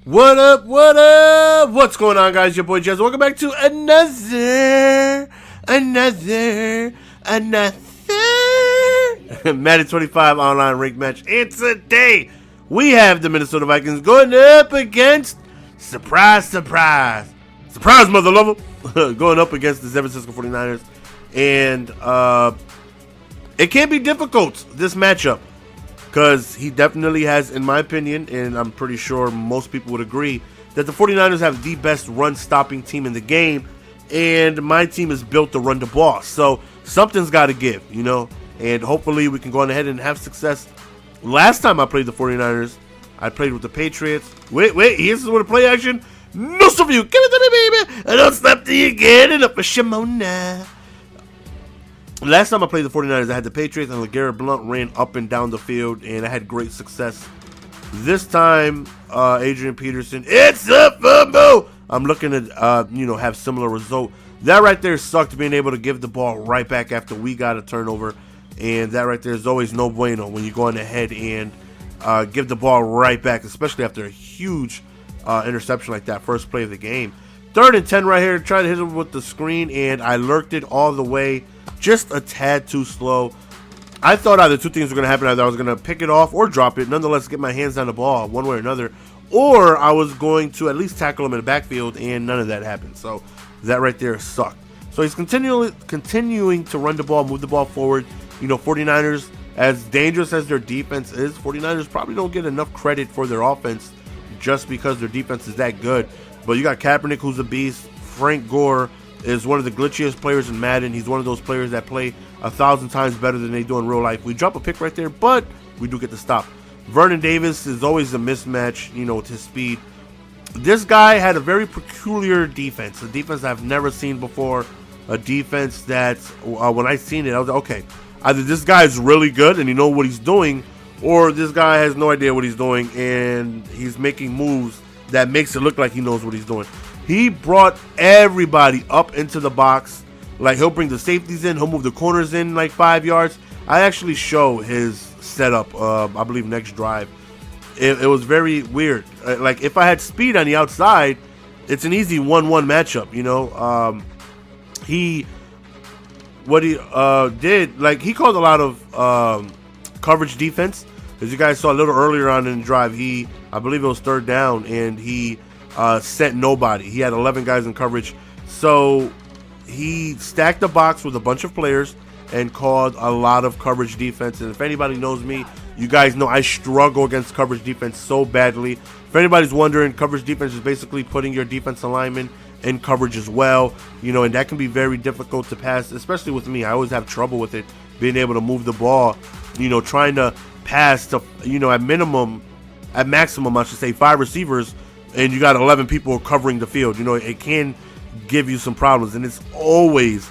What up, what up? What's going on, guys? Your boy Jez. Welcome back to another Madden 25 online ranked match. And today, we have the Minnesota Vikings going up against, surprise, mother lover, going up against the San Francisco 49ers. And it can be difficult, this matchup, because he definitely has, in my opinion, and I'm pretty sure most people would agree, that the 49ers have the best run-stopping team in the game, and my team is built to run the ball. So something's got to give, you know, and hopefully we can go on ahead and have success. Last time I played the 49ers, I played with the Patriots. Wait, here's where the play action. No stuff for you. Give it to me, baby. I don't stop till you get it up for Shimona. Last time I played the 49ers, I had the Patriots, and LeGarrette Blount ran up and down the field, and I had great success. This time, Adrian Peterson, it's a fumble! I'm looking to, have similar result. That right there sucked, being able to give the ball right back after we got a turnover, and that right there is always no bueno when you're going ahead and give the ball right back, especially after a huge interception like that, first play of the game. 3rd and 10 right here, try to hit him with the screen, and I lurked it all the way. Just a tad too slow. I thought either two things were going to happen. Either I was going to pick it off or drop it, nonetheless get my hands on the ball one way or another, or I was going to at least tackle him in the backfield, and none of that happened. So that right there sucked. So he's continuing to run the ball, move the ball forward. 49ers, as dangerous as their defense is, 49ers probably don't get enough credit for their offense just because their defense is that good. But you got Kaepernick, who's a beast. Frank Gore is one of the glitchiest players in Madden. He's one of those players that play 1,000 times better than they do in real life. We drop a pick right there, but we do get the stop. Vernon Davis is always a mismatch, with his speed. This guy had a very peculiar defense, a defense I've never seen before, a defense that when I seen it, I was like, okay, either this guy is really good and he knows what he's doing, or this guy has no idea what he's doing and he's making moves that makes it look like he knows what he's doing. He brought everybody up into the box. Like, he'll bring the safeties in. He'll move the corners in like 5 yards. I actually show his setup, I believe, next drive. It was very weird. Like, if I had speed on the outside, it's an easy 1-1 matchup, What he did, like, he called a lot of coverage defense. As you guys saw a little earlier on in the drive, I believe it was 3rd down, and he sent nobody. He had 11 guys in coverage. So he stacked the box with a bunch of players and called a lot of coverage defense. And if anybody knows me, you guys know I struggle against coverage defense so badly. If anybody's wondering, coverage defense is basically putting your defense alignment in coverage as well. And that can be very difficult to pass, especially with me. I always have trouble with it, being able to move the ball, trying to pass to, at maximum, I should say, 5 receivers, and you got 11 people covering the field. It can give you some problems, and it's always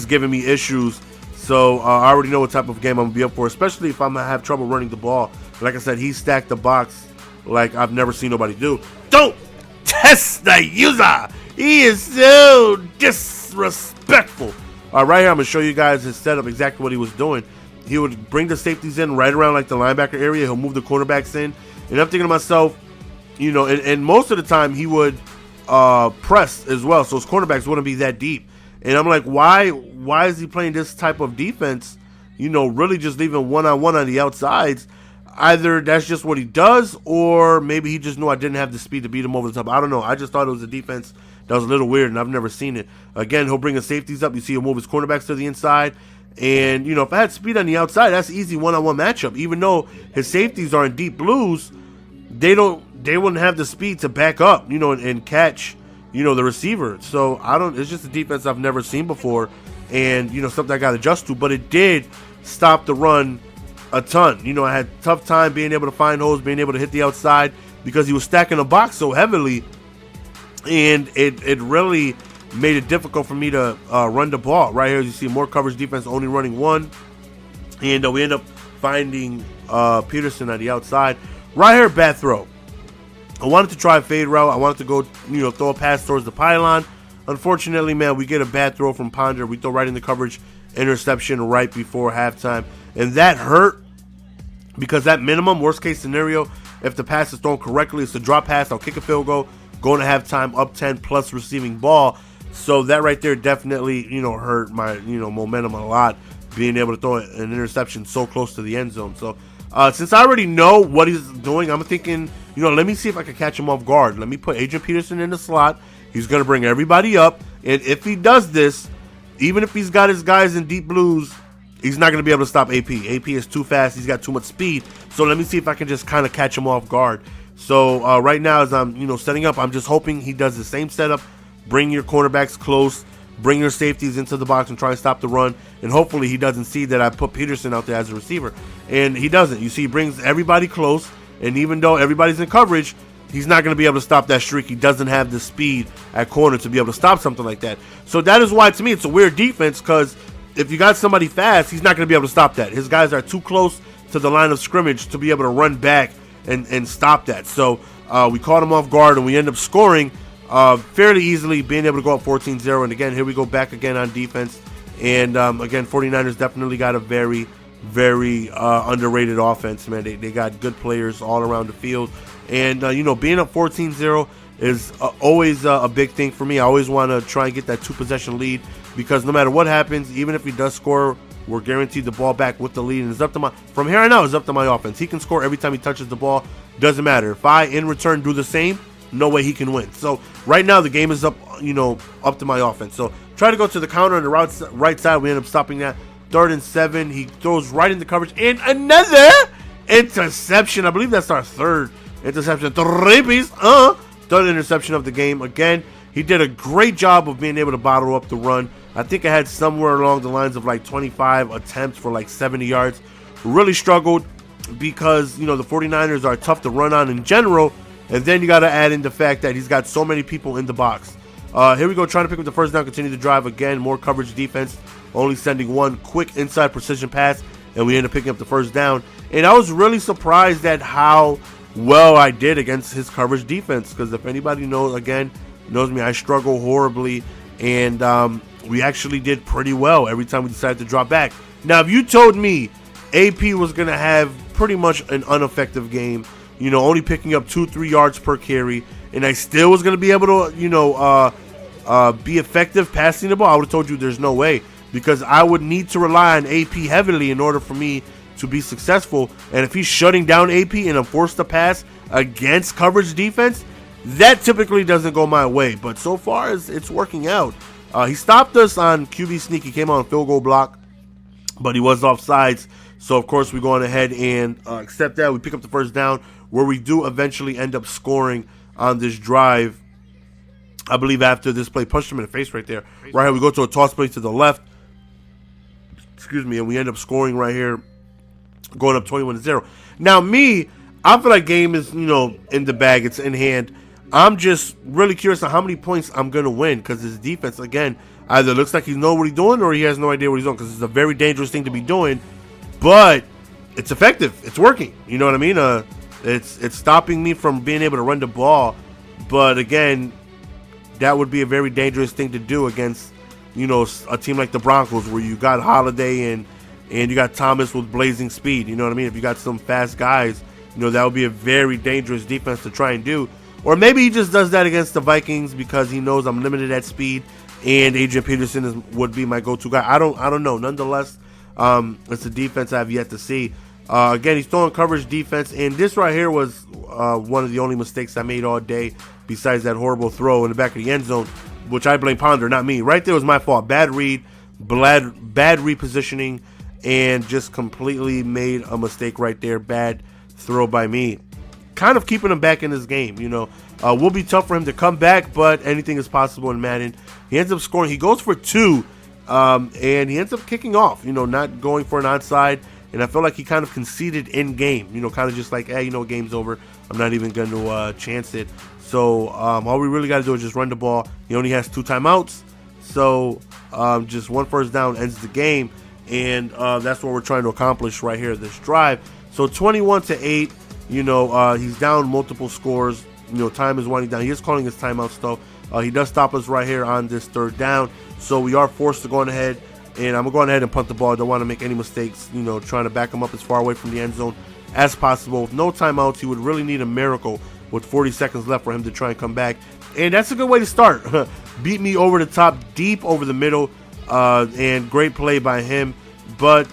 giving me issues. So I already know what type of game I'm gonna be up for, especially if I'm gonna have trouble running the ball. Like I said, he stacked the box like I've never seen nobody do. Don't test the user. He is so disrespectful. Right here, I'm gonna show you guys his setup, exactly what he was doing. He would bring the safeties in right around like the linebacker area. He'll move the cornerbacks in, and I'm thinking to myself, and most of the time he would press as well, so his cornerbacks wouldn't be that deep. And I'm like, why is he playing this type of defense? Really just leaving one-on-one on the outsides. Either that's just what he does, or maybe he just knew I didn't have the speed to beat him over the top. I don't know. I just thought it was a defense that was a little weird, and I've never seen it. Again, he'll bring his safeties up. You see him move his cornerbacks to the inside. And, if I had speed on the outside, that's an easy one-on-one matchup. Even though his safeties are in deep blues, they wouldn't have the speed to back up, and catch, the receiver. So it's just a defense I've never seen before, and, something I got to adjust to. But it did stop the run a ton. I had a tough time being able to find holes, being able to hit the outside, because he was stacking the box so heavily, and it really made it difficult for me to run the ball. Right here, you see more coverage defense, only running one, and we end up finding Peterson on the outside. Right here, bad throw. I wanted to try a fade route. I wanted to go, throw a pass towards the pylon. Unfortunately, man, we get a bad throw from Ponder. We throw right in the coverage, interception right before halftime, and that hurt, because that minimum, worst case scenario, If the pass is thrown correctly, it's a drop pass. I'll kick a field goal, going to halftime up 10 plus receiving ball. So that right there definitely, hurt my, momentum a lot, being able to throw an interception so close to the end zone. So since I already know what he's doing, I'm thinking, let me see if I can catch him off guard. Let me put Adrian Peterson in the slot. He's going to bring everybody up. And if he does this, even if he's got his guys in deep blues, he's not going to be able to stop AP. AP is too fast. He's got too much speed. So let me see if I can just kind of catch him off guard. So right now, as I'm, setting up, I'm just hoping he does the same setup. Bring your cornerbacks close, bring your safeties into the box and try and stop the run. And hopefully he doesn't see that I put Peterson out there as a receiver. And he doesn't. You see, he brings everybody close. And even though everybody's in coverage, he's not going to be able to stop that streak. He doesn't have the speed at corner to be able to stop something like that. So that is why, to me, it's a weird defense, because if you got somebody fast, he's not going to be able to stop that. His guys are too close to the line of scrimmage to be able to run back and stop that. So we caught him off guard, and we end up scoring fairly easily, being able to go up 14-0. And again, here we go back again on defense. And again, 49ers definitely got a very, very underrated offense, man. They got good players all around the field. And, being up 14-0 is always a big thing for me. I always want to try and get that 2-possession lead, because no matter what happens, even if he does score, we're guaranteed the ball back with the lead. And it's up to from here on out, it's up to my offense. He can score every time he touches the ball. Doesn't matter. If I, in return, do the same, no way he can win. So right now the game is up, up to my offense. So try to go to the counter on the right side. We end up stopping that. 3rd and 7. He throws right into coverage, and another interception. I believe that's our 3rd interception. Third interception of the game. Again, he did a great job of being able to bottle up the run. I think I had somewhere along the lines of like 25 attempts for like 70 yards. Really struggled because, the 49ers are tough to run on in general. And then you got to add in the fact that he's got so many people in the box. Here we go, trying to pick up the first down, continue to drive again. More coverage defense, only sending one quick inside precision pass, and we end up picking up the first down. And I was really surprised at how well I did against his coverage defense, because if anybody knows me, I struggle horribly, and we actually did pretty well every time we decided to drop back. Now, if you told me AP was going to have pretty much an ineffective game, only picking up 2-3 yards per carry, and I still was going to be able to, be effective passing the ball, I would have told you there's no way, because I would need to rely on AP heavily in order for me to be successful. And if he's shutting down AP and I'm forced to pass against coverage defense, that typically doesn't go my way. But so far, it's working out. He stopped us on QB sneak. He came on field goal block, but he was offsides. So, of course, we go on ahead and accept that. We pick up the first down, where we do eventually end up scoring on this drive. I believe after this play, punched him in the face right there. Right here, we go to a toss play to the left. Excuse me, and we end up scoring right here, going up 21-0. Now, I feel like game is, in the bag. It's in hand. I'm just really curious on how many points I'm going to win, because his defense, again, either looks like he knows what he's doing or he has no idea what he's doing, because it's a very dangerous thing to be doing, but it's effective. It's working. You know what I mean? It's stopping me from being able to run the ball, but again, that would be a very dangerous thing to do against, a team like the Broncos, where you got Holiday and you got Thomas with blazing speed. You know what I mean? If you got some fast guys, that would be a very dangerous defense to try and do. Or maybe he just does that against the Vikings because he knows I'm limited at speed, and Adrian Peterson would be my go-to guy. I don't know. Nonetheless, it's a defense I have yet to see. Again, he's throwing coverage defense, and this right here was one of the only mistakes I made all day, besides that horrible throw in the back of the end zone, which I blame Ponder, not me. Right there was my fault. Bad read, bad repositioning, and just completely made a mistake right there. Bad throw by me. Kind of keeping him back in this game, will be tough for him to come back, but anything is possible in Madden. He ends up scoring. He goes for 2, and he ends up kicking off, not going for an onside. And I feel like he kind of conceded in game, kind of just like, hey, game's over. I'm not even going to chance it. So all we really got to do is just run the ball. He only has 2 timeouts. So just 1 first down ends the game. And that's what we're trying to accomplish right here, this drive. So 21-8, he's down multiple scores. Time is winding down. He is calling his timeouts, though. He does stop us right here on this 3rd down. So we are forced to go on ahead. And I'm going to go ahead and punt the ball. I don't want to make any mistakes, trying to back him up as far away from the end zone as possible. With no timeouts, he would really need a miracle with 40 seconds left for him to try and come back. And that's a good way to start. Beat me over the top, deep over the middle, and great play by him. But,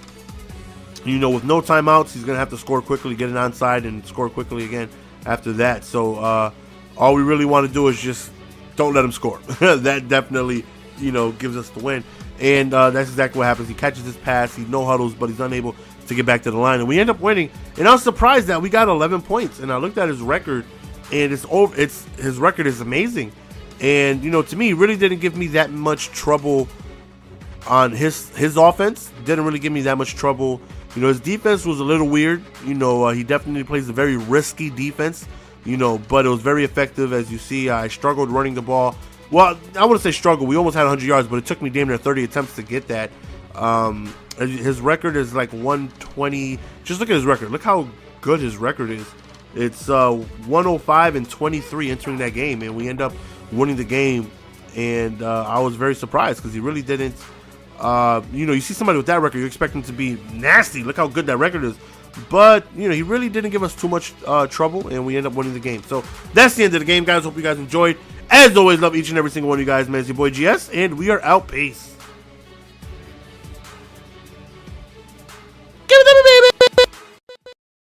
you know, with no timeouts, he's going to have to score quickly, get it onside, and score quickly again after that. So all we really want to do is just don't let him score. That definitely, you know, gives us the win. And that's exactly what happens. He catches his pass, he no huddles, but he's unable to get back to the line. And we end up winning. And I was surprised that we got 11 points. And I looked at his record, and his record is amazing. And, you know, to me, he really didn't give me that much trouble on his offense. Didn't really give me that much trouble. You know, his defense was a little weird. You know, he definitely plays a very risky defense, you know, but it was very effective. As you see, I struggled running the ball. Well, I wouldn't say struggle. We almost had 100 yards, but it took me damn near 30 attempts to get that. His record is like 120. Just look at his record. Look how good his record is. It's 105 and 23 entering that game, and we end up winning the game. And I was very surprised because he really didn't. You know, you see somebody with that record, you expect him to be nasty. Look how good that record is. But, you know, he really didn't give us too much trouble, and we end up winning the game. So that's the end of the game, guys. Hope you guys enjoyed. As always, love each and every single one of you guys, man. It's your boy GS, and we are out. Peace.